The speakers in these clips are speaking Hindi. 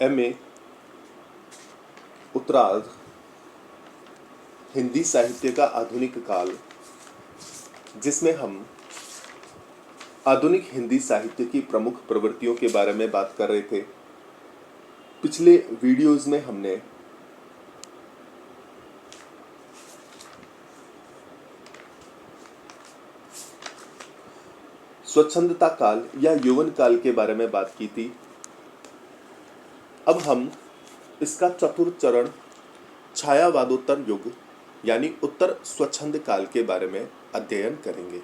एमए उत्तरार्ध हिंदी साहित्य का आधुनिक काल, जिसमें हम आधुनिक हिंदी साहित्य की प्रमुख प्रवृत्तियों के बारे में बात कर रहे थे। पिछले वीडियोस में हमने स्वच्छंदता काल या यौवन काल के बारे में बात की थी। अब हम इसका चतुर्थ चरण छायावादोत्तर युग यानी उत्तर स्वच्छंद काल के बारे में अध्ययन करेंगे।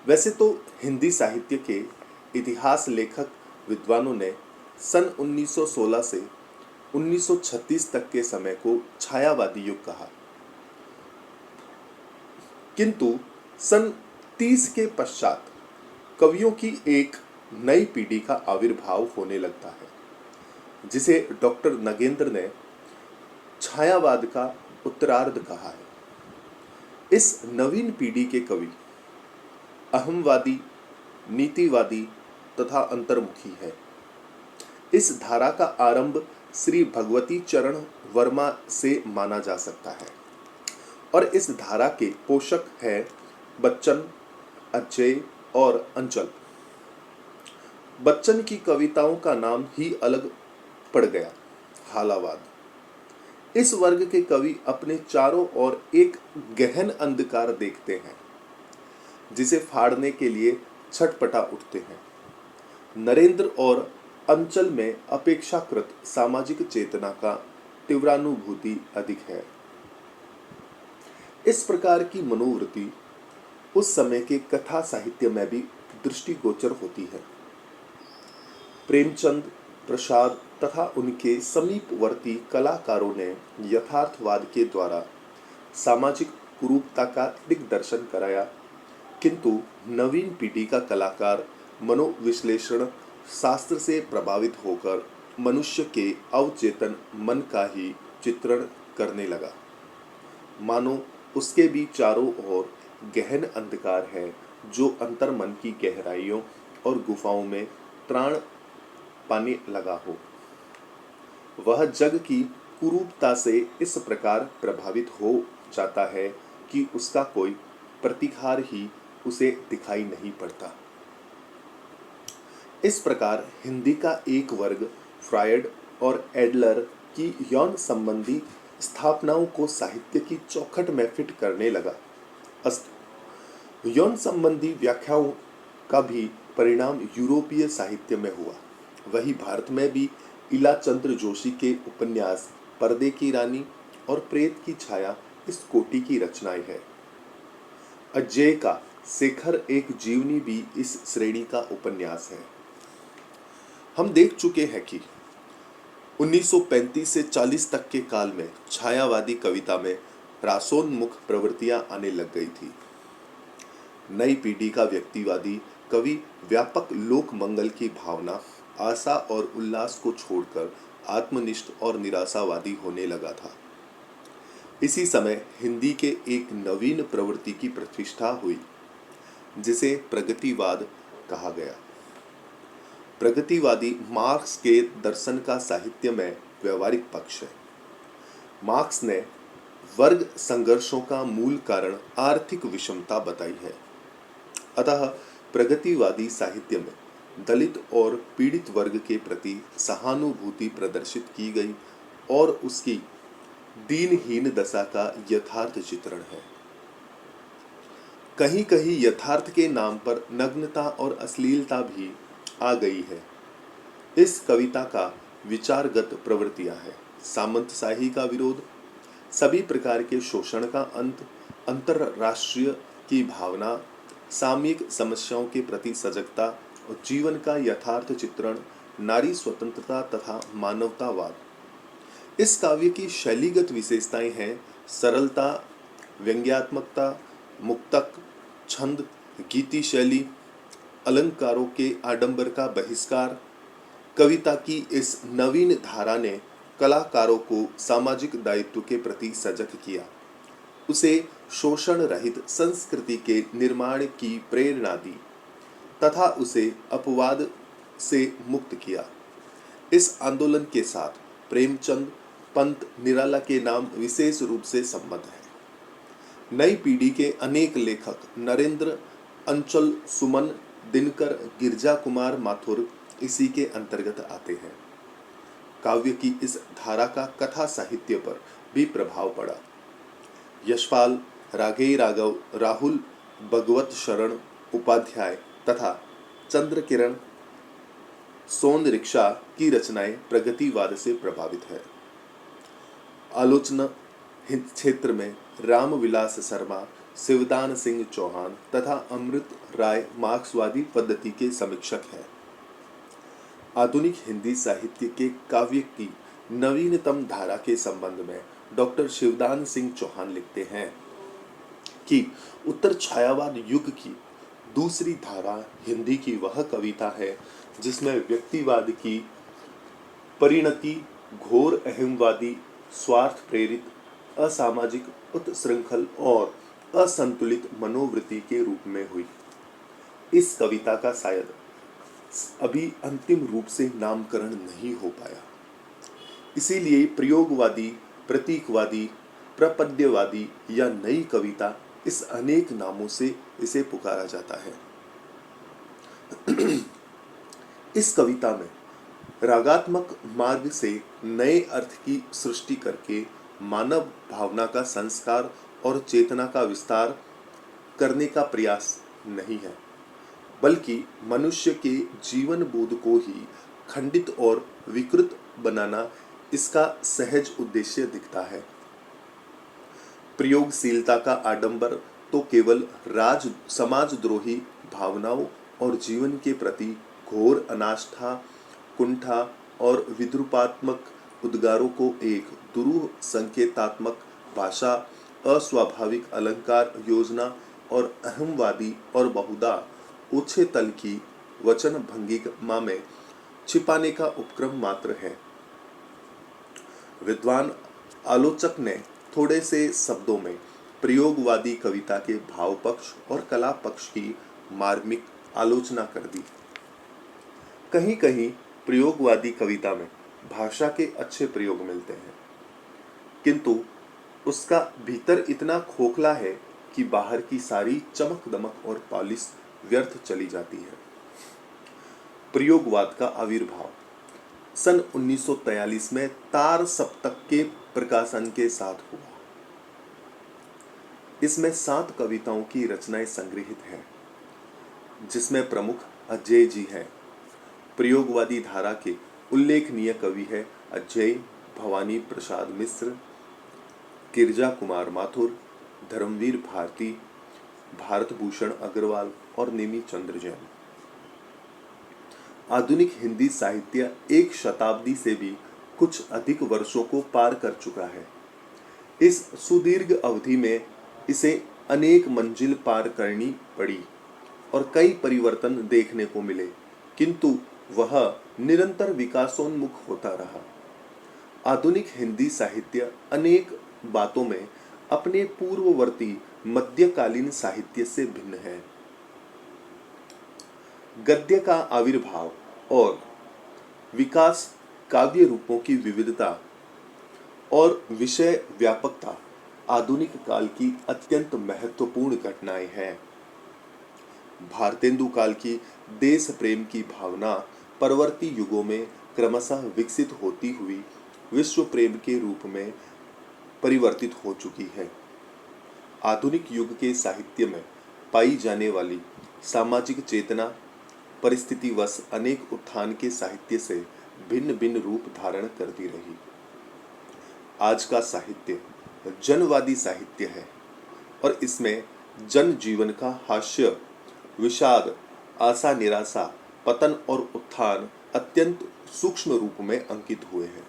वैसे तो हिंदी साहित्य के इतिहास लेखक विद्वानों ने सन 1916 से 1936 तक के समय को छायावादी युग कहा, किंतु सन 30 के पश्चात कवियों की एक नई पीढ़ी का आविर्भाव होने लगता है, जिसे डॉक्टर नगेंद्र ने छायावाद का उत्तरार्ध कहा है। इस नवीन पीढ़ी के कवि अहमवादी, नीतिवादी तथा अंतर्मुखी है। इस धारा का आरंभ श्री भगवती चरण वर्मा से माना जा सकता है और इस धारा के पोषक हैं बच्चन, अजय और अंचल। बच्चन की कविताओं का नाम ही अलग पड़ गया, हालावाद। इस वर्ग के कवि अपने चारों ओर एक गहन अंधकार देखते हैं, जिसे फाड़ने के लिए छटपटा उठते हैं। नरेंद्र और अंचल में अपेक्षाकृत सामाजिक चेतना का तीव्रानुभूति अधिक है। इस प्रकार की मनोवृत्ति उस समय के कथा साहित्य में भी दृष्टिगोचर होती है। प्रेमचंद, प्रसाद तथा उनके समीपवर्ती कलाकारों ने यथार्थवाद के द्वारा सामाजिक कुरूपता का दिग्दर्शन कराया, किंतु नवीन पीढ़ी का कलाकार मनोविश्लेषण शास्त्र से प्रभावित होकर मनुष्य के अवचेतन मन का ही चित्रण करने लगा, मानो उसके भी चारों ओर गहन अंधकार है जो अंतर्मन की गहराइयों और गुफाओं में त्राण पाने लगा हो। वह जग की कुरूपता से इस प्रकार प्रभावित हो जाता है कि उसका कोई प्रतिकार ही उसे दिखाई नहीं पड़ता। इस प्रकार हिंदी का एक वर्ग फ्रायड और एडलर की यौन संबंधी स्थापनाओं को साहित्य की चौखट में फिट करने लगा। यौन संबंधी व्याख्याओं का भी परिणाम यूरोपीय साहित्य में हुआ। वही भारत में भी इलाचंद्र जोशी के उपन्यास पर्दे की रानी और प्रेत की छाया इस कोटि की रचनाएं है। अजय का शेखर एक जीवनी भी इस श्रेणी का उपन्यास है। हम देख चुके हैं कि 1935 से 40 तक के काल में छायावादी कविता में रासोन्मुख प्रवृत्तियां आने लग गई थी। नई पीढ़ी का व्यक्तिवादी कवि व्यापक लोक मंगल की भावना, आशा और उल्लास को छोड़कर आत्मनिष्ठ और निराशावादी होने लगा था। इसी समय हिंदी के एक नवीन प्रवृत्ति की प्रतिष्ठा हुई, जिसे प्रगतिवाद कहा गया। प्रगतिवादी मार्क्स के दर्शन का साहित्य में व्यवहारिक पक्ष है। मार्क्स ने वर्ग संघर्षों का मूल कारण आर्थिक विषमता बताई है। अतः प्रगतिवादी साहित्य में दलित और पीड़ित वर्ग के प्रति सहानुभूति प्रदर्शित की गई और उसकी दीनहीन दशा का यथार्थ चित्रण है। कहीं कहीं यथार्थ के नाम पर नग्नता और अश्लीलता भी आ गई है। इस कविता का विचारगत प्रवृत्तियां हैं: सामंतशाही का विरोध, सभी प्रकार के शोषण का अंत, अंतरराष्ट्रीय की भावना, सामयिक समस्याओं के प्रति सजगता और जीवन का यथार्थ चित्रण, नारी स्वतंत्रता तथा मानवतावाद। इस काव्य की शैलीगत विशेषताएं हैं सरलता, व्यंग्यात्मकता, मुक्तक, छंद, गीति शैली, अलंकारों के आडंबर का बहिष्कार। कविता की इस नवीन धारा ने कलाकारों को सामाजिक दायित्व के प्रति सजग किया, उसे शोषण रहित संस्कृति के निर्माण की प्रेरणा दी तथा उसे अपवाद से मुक्त किया। इस आंदोलन के साथ प्रेमचंद, पंत निराला के नाम विशेष रूप से संबद्ध है। नई पीढ़ी के अनेक लेखक नरेंद्र, अंचल, सुमन, दिनकर, गिरजा कुमार माथुर इसी के अंतर्गत आते हैं। काव्य की इस धारा का कथा साहित्य पर भी प्रभाव पड़ा। यशपाल, राघेय राघव, राहुल भगवत शरण उपाध्याय तथा चंद्रकिरण सोनरिक्शा की रचनाएं प्रगतिवाद से प्रभावित है। आलोचना क्षेत्र में रामविलास शर्मा, शिवदान सिंह चौहान तथा अमृत राय मार्क्सवादी पद्धति के समीक्षक हैं। आधुनिक हिंदी साहित्य के काव्य की नवीनतम धारा के संबंध में डॉक्टर शिवदान सिंह चौहान लिखते हैं कि उत्तर छायावाद युग की दूसरी धारा हिंदी की वह कविता है जिसमें व्यक्तिवाद की परिणति घोर अहंवादी, स्वार्थ प्रेरित, असामाजिक, उत्श्रृंखल और असंतुलित मनोवृत्ति के रूप में हुई। इस कविता का शायद अभी अंतिम रूप से नामकरण नहीं हो पाया। इसीलिए प्रयोगवादी, प्रतीकवादी, प्रपद्यवादी या नई कविता इस अनेक नामों से इसे पुकारा जाता है। इस कविता में रागात्मक मार्ग से नए अर्थ की सृष्टि करके मानव भावना का संस्कार और चेतना का विस्तार करने का प्रयास नहीं है, बल्कि मनुष्य के जीवन बोध को ही खंडित और विकृत बनाना इसका सहज उद्देश्य दिखता है। प्रयोगशीलता का आडंबर तो केवल समाजद्रोही भावनाओं और जीवन के प्रति घोर अनास्था, कुंठा और विद्रूपात्मक उद्गारों को एक दुरूह संकेतात्मक भाषा, अस्वाभाविक अलंकार योजना और अहमवादी और बहुधा ऊंचे तल की वचन भंगिमा में छिपाने का उपक्रम मात्र है। विद्वान आलोचक ने थोड़े से शब्दों में प्रयोगवादी कविता के भाव पक्ष और कला पक्ष की मार्मिक आलोचना कर दी। कहीं कहीं प्रयोगवादी कविता में भाषा के अच्छे प्रयोग मिलते हैं, किंतु उसका भीतर इतना खोखला है कि बाहर की सारी चमक दमक और पॉलिश व्यर्थ चली जाती है। प्रयोगवाद का आविर्भाव सन 1943 में तार सप्तक के प्रकाशन के साथ हुआ। इसमें 7 कविताओं की रचनाएं संग्रहित हैं, जिसमें प्रमुख अजय जी हैं। प्रयोगवादी धारा के उल्लेखनीय कवि है अजय, भवानी प्रसाद मिश्र, गिरजा कुमार माथुर, धर्मवीर भारती, भारत भूषण अग्रवाल और नेमी चंद्र जैन। आधुनिक हिंदी साहित्य एक शताब्दी से भी कुछ अधिक वर्षों को पार कर चुका है। इस सुदीर्घ अवधि में इसे अनेक मंजिल पार करनी पड़ी और कई परिवर्तन देखने को मिले, किंतु वह निरंतर विकासोन्मुख होता रहा। आधुनिक हिंदी साहित्य अनेक बातों में अपने पूर्ववर्ती मध्यकालीन साहित्य से भिन्न है। गद्य का आविर्भाव और विकास, काव्य रूपों की विविधता और विषय व्यापकता आधुनिक काल की अत्यंत महत्वपूर्ण घटनाएं हैं। भारतेंदु काल की देश प्रेम की भावना परवर्ती युगों में क्रमशः विकसित होती हुई विश्व प्रेम के रूप में परिवर्तित हो चुकी है। आधुनिक युग के साहित्य में पाई जाने वाली सामाजिक चेतना परिस्थितिवश अनेक उत्थान के साहित्य से भिन्न भिन्न रूप धारण करती रही। आज का साहित्य जनवादी साहित्य है और इसमें जन जीवन का हास्य, विषाद, आशा निराशा, पतन और उत्थान अत्यंत सूक्ष्म रूप में अंकित हुए हैं।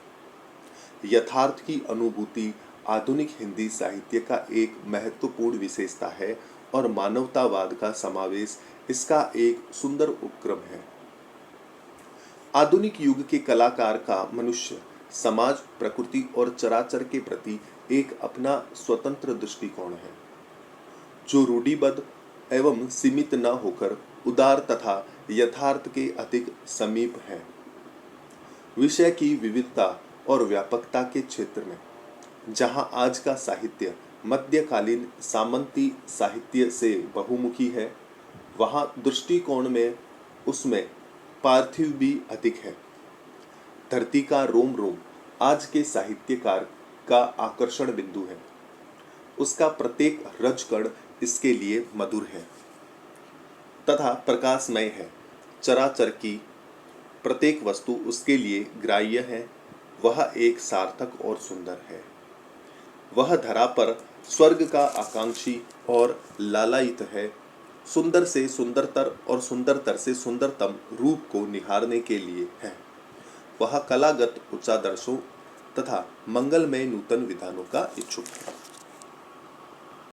यथार्थ की अनुभूति आधुनिक हिंदी साहित्य का एक महत्वपूर्ण विशेषता है और मानवतावाद का समावेश इसका एक सुंदर उपक्रम है। आधुनिक युग के कलाकार का मनुष्य, समाज, प्रकृति और चराचर के प्रति एक अपना स्वतंत्र दृष्टिकोण है, जो रूढ़िबद्ध एवं सीमित न होकर उदार तथा यथार्थ के अधिक समीप है। विषय की विविधता और व्यापकता के क्षेत्र में जहाँ आज का साहित्य मध्यकालीन सामंती साहित्य से बहुमुखी है, वहाँ दृष्टिकोण में उसमें पार्थिव भी अधिक है। धरती का रोम रोम आज के साहित्यकार का आकर्षण बिंदु है। उसका प्रत्येक रजकण इसके लिए मधुर है तथा प्रकाशमय है। चराचर की प्रत्येक वस्तु उसके लिए ग्राह्य है। वह एक सार्थक और सुंदर है। वह धरा पर स्वर्ग का आकांक्षी और लालायित है। सुंदर से सुंदरतर और सुंदरतर से सुंदरतम रूप को निहारने के लिए है। वह कलागत उच्चादर्शों तथा मंगलमय नूतन विधानों का इच्छुक है।